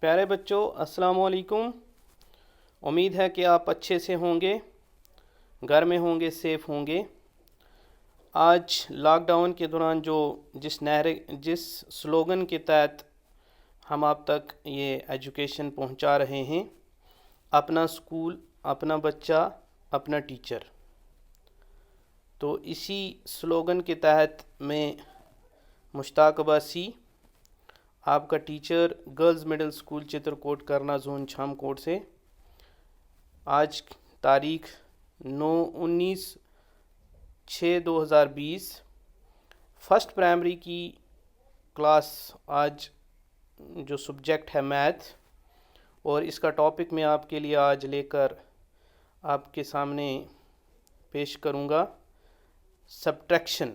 प्यारे बच्चों, अस्सलाम वालेकुम। उम्मीद है कि आप अच्छे से होंगे, घर में होंगे, सेफ़ होंगे। आज लॉकडाउन के दौरान जिस स्लोगन के तहत हम आप तक ये एजुकेशन पहुंचा रहे हैं, अपना स्कूल, अपना बच्चा, अपना टीचर। तो इसी स्लोगन के तहत मैं मुश्ताक अब्बासी, आपका teacher, girls middle school Chitrakoot, करना जोन छामकोट से, आज तारीख 9/19/2020 फर्स्ट प्राइमरी की क्लास, आज जो सब्जेक्ट है मैथ, और इसका टॉपिक मैं आपके लिए आज लेकर आपके सामने पेश करूंगा, सब्ट्रैक्शन।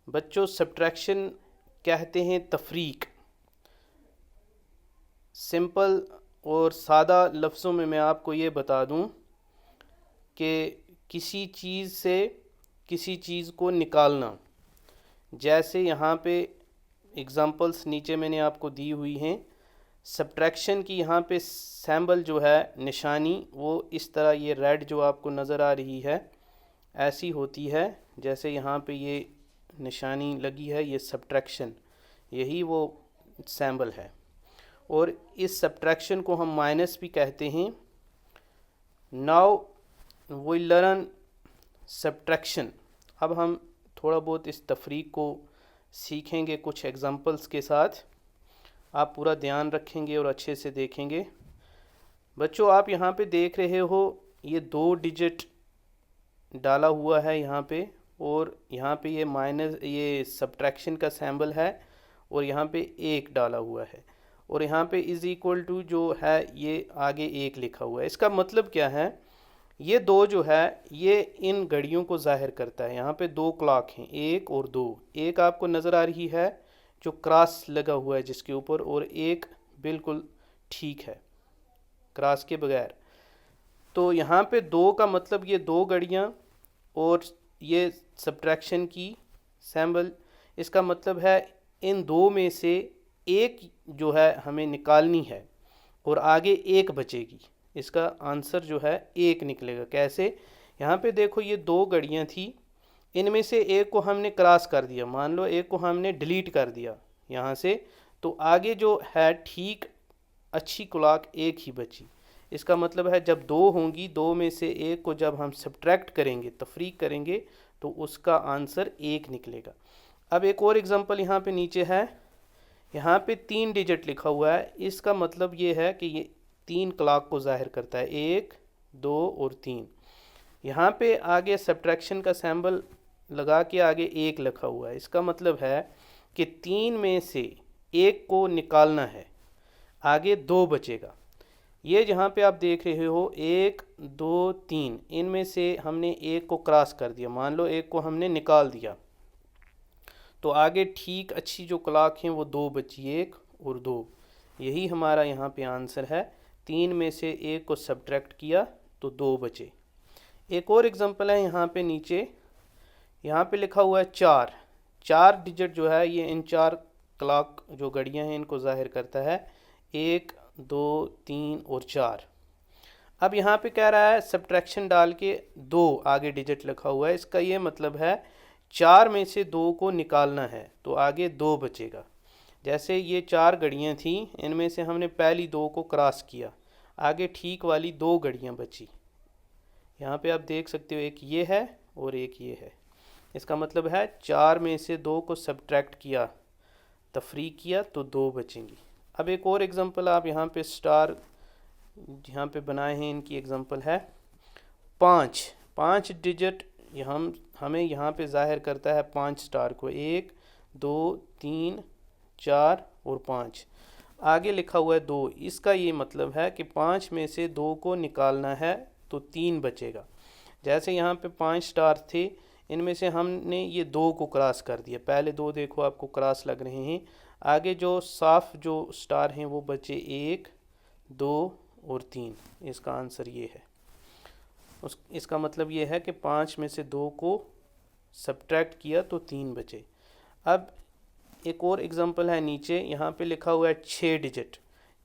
बच्चों, सब्ट्रैक्शन कहते हैं तफरीक। सिंपल और सादा लफ्ज़ों में मैं आपको ये बता दूं कि किसी चीज़ से किसी चीज़ को निकालना। जैसे यहाँ पे एग्ज़ाम्पल्स नीचे मैंने आपको दी हुई हैं। सब्ट्रैक्शन की यहाँ पे सैम्बल जो है, निशानी, वो इस तरह ये रेड जो आपको नज़र आ रही है ऐसी होती है। जैसे यहाँ पे ये निशानी लगी है, ये सब्ट्रैक्शन, यही वो सैम्बल है। और इस सब्ट्रैक्शन को हम माइनस भी कहते हैं। Now we learn subtraction. अब हम थोड़ा बहुत इस तफरीक को सीखेंगे कुछ एग्जांपल्स के साथ। आप पूरा ध्यान रखेंगे और अच्छे से देखेंगे। बच्चों, आप यहाँ पे देख रहे हो, ये 2 डिजिट डाला हुआ है यहाँ पे, और यहाँ पे ये माइनस, ये सब्ट्रैक्शन का सैम्बल है, और यहाँ पे 1 डाला हुआ है, और यहाँ पे इज़ इक्वल टू जो है ये आगे 1 लिखा हुआ है। इसका मतलब क्या है? ये 2 जो है ये इन घड़ियों को ज़ाहिर करता है। यहाँ पे 2 क्लॉक हैं, 1 और 2। एक आपको नज़र आ रही है जो क्रॉस लगा हुआ है जिसके ऊपर, और एक बिल्कुल ठीक है क्रॉस के बगैर। तो यहाँ पे 2 का मतलब ये 2 घड़ियाँ, और ये सब्ट्रैक्शन की सैम्बल। इसका मतलब है इन 2 में से एक जो है हमें निकालनी है, और आगे 1 बचेगी। इसका आंसर जो है 1 निकलेगा। कैसे? यहाँ पे देखो, ये 2 घड़ियाँ थी, इनमें से एक को हमने क्रॉस कर दिया, मान लो एक को हमने डिलीट कर दिया यहाँ से, तो आगे जो है ठीक अच्छी क्लॉक 1 ही बची। इसका मतलब है जब 2 होंगी, 2 में से एक को जब हम सब्ट्रैक्ट करेंगे, तफरीक करेंगे, तो उसका आंसर 1 निकलेगा। अब एक और एग्जांपल यहाँ पे नीचे है। यहाँ पे 3 डिजिट लिखा हुआ है। इसका मतलब ये है कि ये 3 क्लॉक को जाहिर करता है, 1, 2 और 3। यहाँ पे आगे सब्ट्रैक्शन का सैम्बल लगा के आगे 1 लिखा हुआ है। इसका मतलब है कि 3 में से 1 को निकालना है, आगे 2 बचेगा। ये जहाँ पे आप देख रहे हो 1, 2, 3, इनमें से हमने 1 को क्रॉस कर दिया, मान लो 1 को हमने निकाल दिया, तो आगे ठीक अच्छी जो क्लॉक हैं वो 2 बची, 1 और 2। यही हमारा यहाँ पे आंसर है। 3 में से 1 को सब्ट्रैक्ट किया तो 2 बचे। एक और एग्जांपल है यहाँ पे नीचे, यहाँ पे लिखा हुआ है 4। 4 डिजिट जो है ये इन 4 क्लॉक जो घड़ियाँ हैं इनको जाहिर करता है, 1, 2, 3 और 4। अब यहाँ पे कह रहा है सब्ट्रैक्शन डाल के 2 आगे डिजिट लिखा हुआ है। इसका ये मतलब है 4 में से 2 को निकालना है, तो आगे 2 बचेगा। जैसे ये 4 घड़ियाँ थी, इनमें से हमने पहली 2 को क्रॉस किया, आगे ठीक वाली 2 घड़ियाँ बची। यहाँ पे आप देख सकते हो, एक ये है और एक ये है। इसका मतलब है 4 में से 2 को सब्ट्रैक्ट किया, तफरीक किया, तो 2 बचेंगी। अब एक और एग्जांपल आप यहाँ पे स्टार यहाँ पे बनाए हैं, इनकी एग्जांपल है 5। 5 डिजिट हमें यहाँ पे जाहिर करता है 5 स्टार को, 1, 2, 3, 4 और 5। आगे लिखा हुआ है 2। इसका ये मतलब है कि 5 में से 2 को निकालना है तो 3 बचेगा। जैसे यहाँ पे 5 स्टार थे, इनमें से हमने ये 2 को क्रॉस कर दिया। पहले 2 देखो आपको क्रॉस लग रहे हैं, आगे जो साफ जो स्टार हैं वो बचे 1, 2 और 3। इसका आंसर ये है। इसका मतलब ये है कि 5 में से 2 को सब्ट्रैक्ट किया तो 3 बचे। अब एक और एग्जांपल है नीचे, यहाँ पे लिखा हुआ है 6 डिजिट।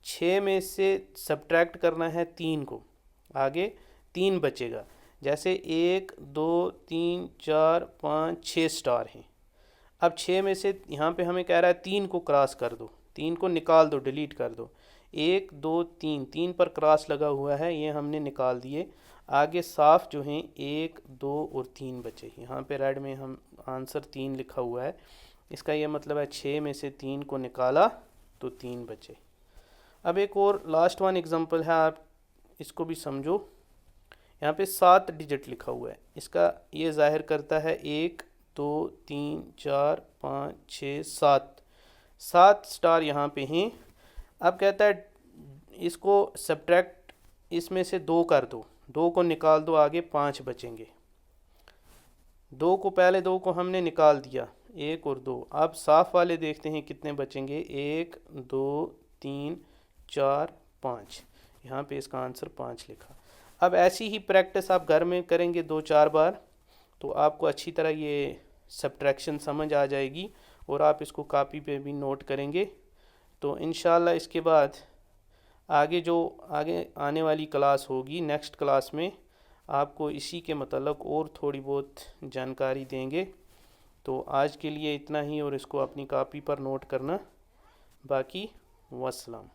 6 में से सब्ट्रैक्ट करना है 3 को, आगे 3 बचेगा। जैसे 1 2 3 4 5 6 स्टार हैं। अब 6 में से यहाँ पे हमें कह रहा है 3 को क्रॉस कर दो, 3 को निकाल दो, डिलीट कर दो। 1 2 3, 3 पर क्रॉस लगा हुआ है, ये हमने निकाल दिए। आगे साफ जो हैं 1 2 और 3 बचे। यहाँ पे रेड में हम आंसर 3 लिखा हुआ है, इसका ये मतलब है 6 में से 3 को निकाला तो 3 बचे। अब एक और लास्ट वन एग्जांपल है, आप इसको भी समझो। यहाँ पे 7 डिजिट लिखा हुआ है, इसका ये जाहिर करता है 1 2 3 4 5 6 7, 7 स्टार यहाँ पे हैं। अब कहता है इसको सब्ट्रैक्ट इसमें से 2 कर दो, 2 को निकाल दो, आगे 5 बचेंगे। 2 को हमने निकाल दिया, 1 और 2। अब साफ वाले देखते हैं कितने बचेंगे, 1 2 3 4 5। यहाँ पे इसका आंसर 5 लिखा। अब ऐसी ही प्रैक्टिस आप घर में करेंगे 2-4 बार, तो आपको अच्छी तरह ये सब्ट्रैक्शन समझ आ जाएगी और आप इसको कॉपी पे भी नोट करेंगे। तो इंशाल्लाह इसके बाद आगे आने वाली क्लास होगी, नेक्स्ट क्लास में आपको इसी के मतलब और थोड़ी बहुत जानकारी देंगे। तो आज के लिए इतना ही, और इसको अपनी कॉपी पर नोट करना। बाकी वस्सलाम।